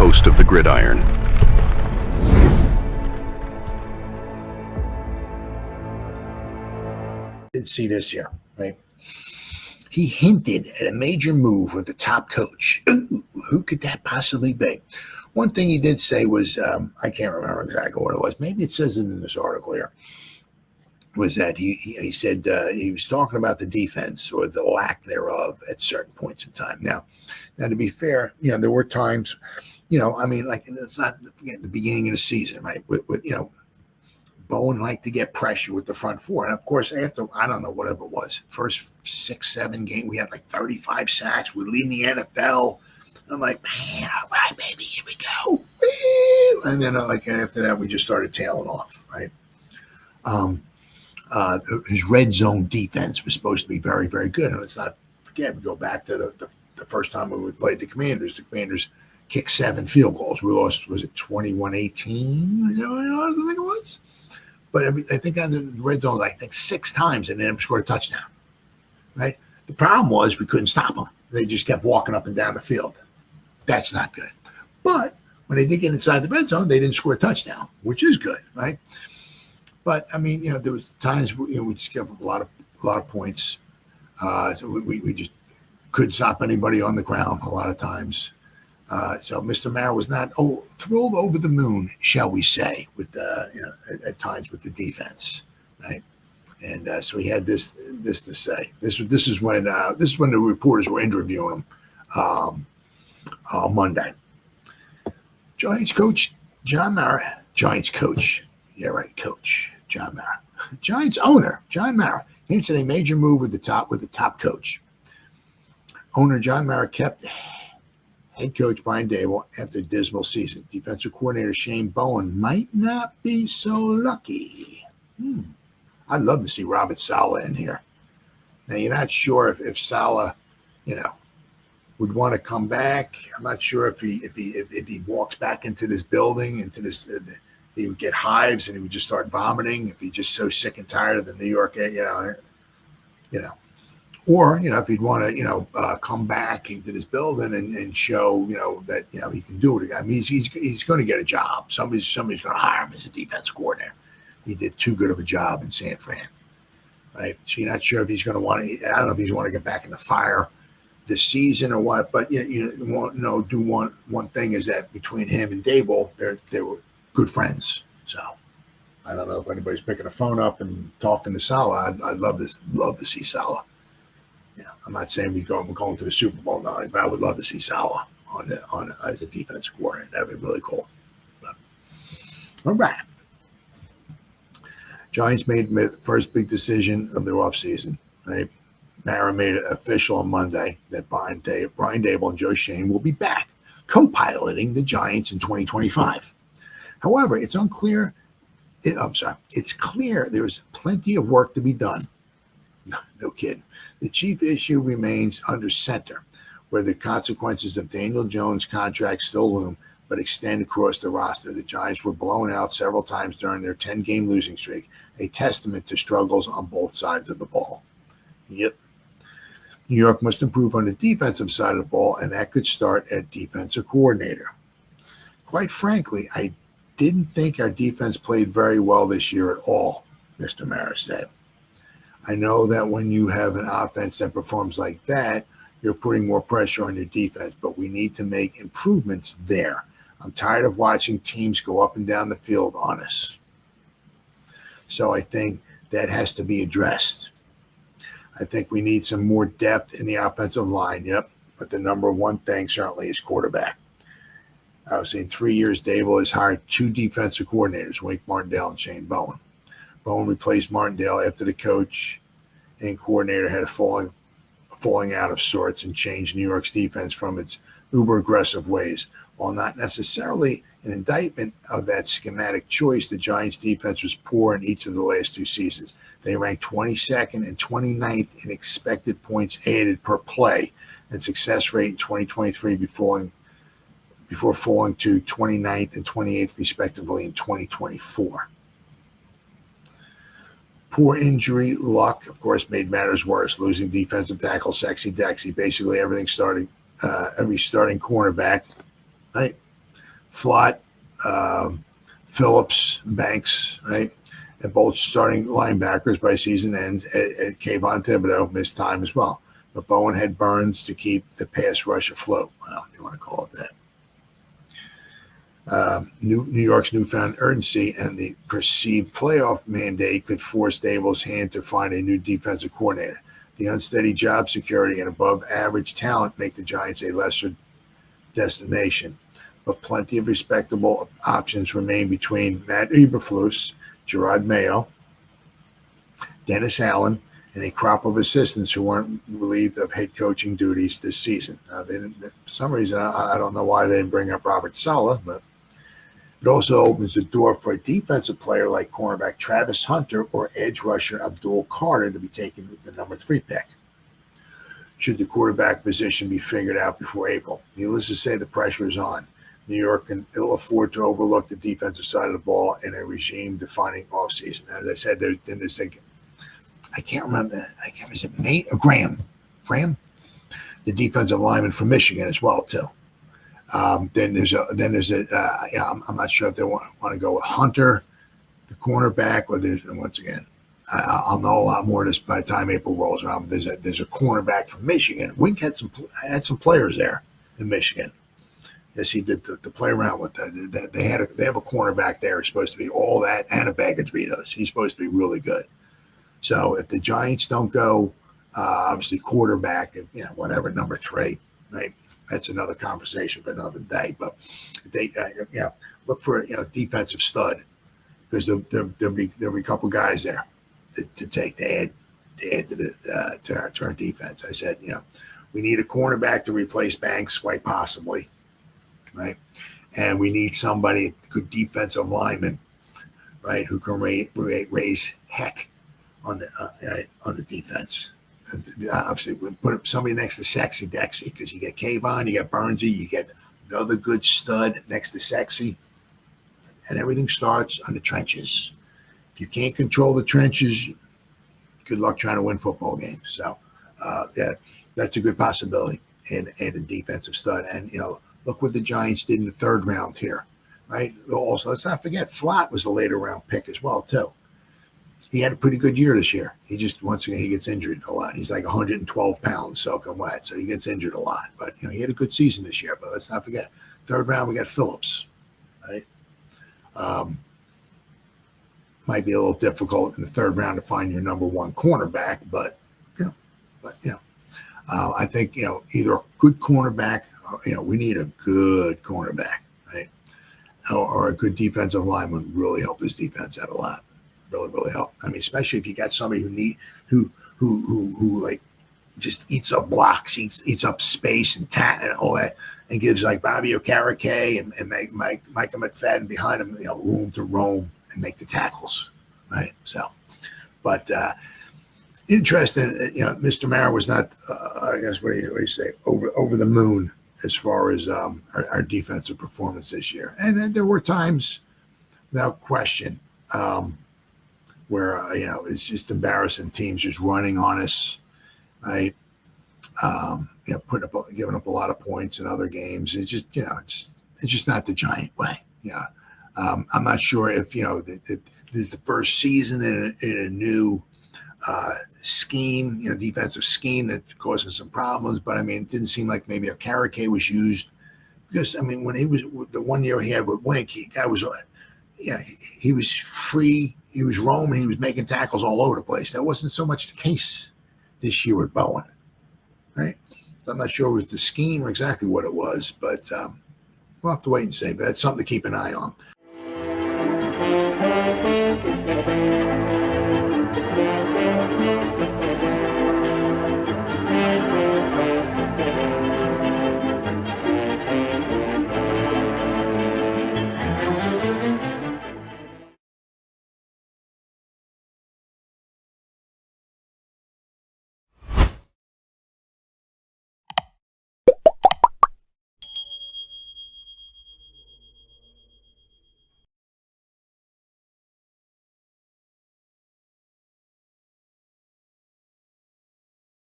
host of the Gridiron. Did see this here, right? He hinted at a major move with the top coach. Ooh, who could that possibly be? One thing he did say was, I can't remember exactly what it was. Maybe it says it in this article here. Was that he said he was talking about the defense or the lack thereof at certain points in time. Now to be fair, there were times, like it's not the beginning of the season, right? With Bowen liked to get pressure with the front four. And of course, after, I don't know, whatever it was, first 6-7 games, we had like 35 sacks. We're leading the NFL. I'm like, man, all right, baby, here we go. Woo! And then after that, we just started tailing off, right? His red zone defense was supposed to be very, very good. And let's not forget, we go back to the first time we played the Commanders. The Commanders kicked 7 field goals. We lost, was it 21-18? I think it was. But I think on the red zone, 6 times, and they never scored a touchdown, right? The problem was we couldn't stop them. They just kept walking up and down the field. That's not good. But when they did get inside the red zone, they didn't score a touchdown, which is good, right? But there was times we just gave up a lot of points. So we just couldn't stop anybody on the ground a lot of times. So Mr. Mara was not thrilled over the moon, shall we say, with at times with the defense, right? And so he had this to say. This is when the reporters were interviewing him on Monday. Giants coach John Mara. Giants coach, yeah, right, coach John Mara. Giants owner John Mara hints at a major move with the top coach. Owner John Mara kept head coach Brian Daboll after a dismal season. Defensive coordinator Shane Bowen might not be so lucky. I'd love to see Robert Saleh in here. Now, you're not sure if Saleh, would want to come back. I'm not sure if he walks back into this building, he would get hives and he would just start vomiting. If he's just so sick and tired of the New York, or, if he'd want to, come back into this building and show, that, he can do it. I mean, he's going to get a job. Somebody's going to hire him as a defensive coordinator. He did too good of a job in San Fran, right? So you're not sure if he's going to want to, I don't know if he's want to get back in the fire this season or what, but, one thing is that between him and Daboll, they were good friends. So I don't know if anybody's picking the phone up and talking to Saleh. I'd love to see Saleh. I'm not saying we're going to the Super Bowl now, but I would love to see Saleh on as a defensive coordinator. That'd be really cool. But, all right. Giants made the first big decision of their offseason. Right? Mara made it official on Monday that Brian Daboll and Joe Schoen will be back co-piloting the Giants in 2025. However, it's clear there's plenty of work to be done. No kidding. The chief issue remains under center, where the consequences of Daniel Jones' contract still loom, but extend across the roster. The Giants were blown out several times during their 10-game losing streak, a testament to struggles on both sides of the ball. Yep. New York must improve on the defensive side of the ball, and that could start at defensive coordinator. Quite frankly, I didn't think our defense played very well this year at all, Mr. Mara said. I know that when you have an offense that performs like that, you're putting more pressure on your defense, but we need to make improvements there. I'm tired of watching teams go up and down the field on us. So I think that has to be addressed. I think we need some more depth in the offensive line, yep, but the number one thing certainly is quarterback. Obviously, in 3 years, Daboll has hired 2 defensive coordinators, Wink Martindale and Shane Bowen. Bowen replaced Martindale after the coach and coordinator had a falling out of sorts and changed New York's defense from its uber-aggressive ways. While not necessarily an indictment of that schematic choice, the Giants' defense was poor in each of the last 2 seasons. They ranked 22nd and 29th in expected points added per play and success rate in 2023 before falling to 29th and 28th, respectively, in 2024. Poor injury luck, of course, made matters worse. Losing defensive tackle Sexy Dexy, basically every starting cornerback, right? Flott, Phillips, Banks, right? And both starting linebackers by season ends. Kayvon Thibodeau missed time as well. But Bowen had Burns to keep the pass rush afloat. Well, if you want to call it that. New York's newfound urgency and the perceived playoff mandate could force Daboll's hand to find a new defensive coordinator. The unsteady job security and above-average talent make the Giants a lesser destination, but plenty of respectable options remain between Matt Eberflus, Gerard Mayo, Dennis Allen, and a crop of assistants who weren't relieved of head coaching duties this season. For some reason, I don't know why they didn't bring up Robert Saleh, but it also opens the door for a defensive player like cornerback Travis Hunter or edge rusher Abdul Carter to be taken with the number 3 pick, should the quarterback position be figured out before April. Needless to say, the pressure is on. New York can ill afford to overlook the defensive side of the ball in a regime-defining offseason. As I said, there's I can't remember. Is it Nate or Graham? Graham, the defensive lineman from Michigan as well too. Then there's a I'm not sure if they want to go with Hunter, the cornerback, or once again, I'll know a lot more of this by the time April rolls around. But there's a cornerback from Michigan. Wink had some players there in Michigan. Yes, he did to play around with that. They have a cornerback there who's supposed to be all that and a bag of Doritos. He's supposed to be really good. So if the Giants don't go, obviously quarterback, whatever, number 3, right? That's another conversation for another day. But if they, look for a defensive stud, because there'll be a couple guys there to take to add to our defense. I said, we need a cornerback to replace Banks, quite possibly, right? And we need somebody, good defensive lineman, right, who can raise heck on the defense. And obviously, we put somebody next to Sexy Dexy, because you get Kayvon, you got Burnsy, you get another good stud next to Sexy, and everything starts on the trenches. If you can't control the trenches, good luck trying to win football games. So, that's a good possibility in a defensive stud. And look what the Giants did in the 3rd round here, right? Also, let's not forget, Flott was a later round pick as well too. He had a pretty good year this year. He just, once again, he gets injured a lot. He's like 112 pounds soaking wet, so he gets injured a lot. But, he had a good season this year. But let's not forget, 3rd round, we got Phillips, right? Might be a little difficult in the 3rd round to find your number 1 cornerback, but I think, either a good cornerback, or, we need a good cornerback, right? Or a good defensive lineman would really help this defense out a lot. Really help. I mean, especially if you got somebody who like just eats up blocks, eats up space and all that, and gives like Bobby Okereke and Micah McFadden behind him, room to roam and make the tackles, right? So, but interesting. Mr. Mara was not, I guess, what do you say, over the moon as far as our defensive performance this year, and there were times, without question. Where it's just embarrassing. Teams just running on us, right? Giving up a lot of points in other games. It's just it's just not the Giant way. I'm not sure if this is the first season in a new scheme, defensive scheme that causing some problems. But I mean, it didn't seem like maybe Okereke was used, because I mean, when he was the 1 year he had with Wink, he was free. He was roaming. He was making tackles all over the place. That wasn't so much the case this year with Bowen, right? So I'm not sure it was the scheme or exactly what it was, but we'll have to wait and see. But that's something to keep an eye on.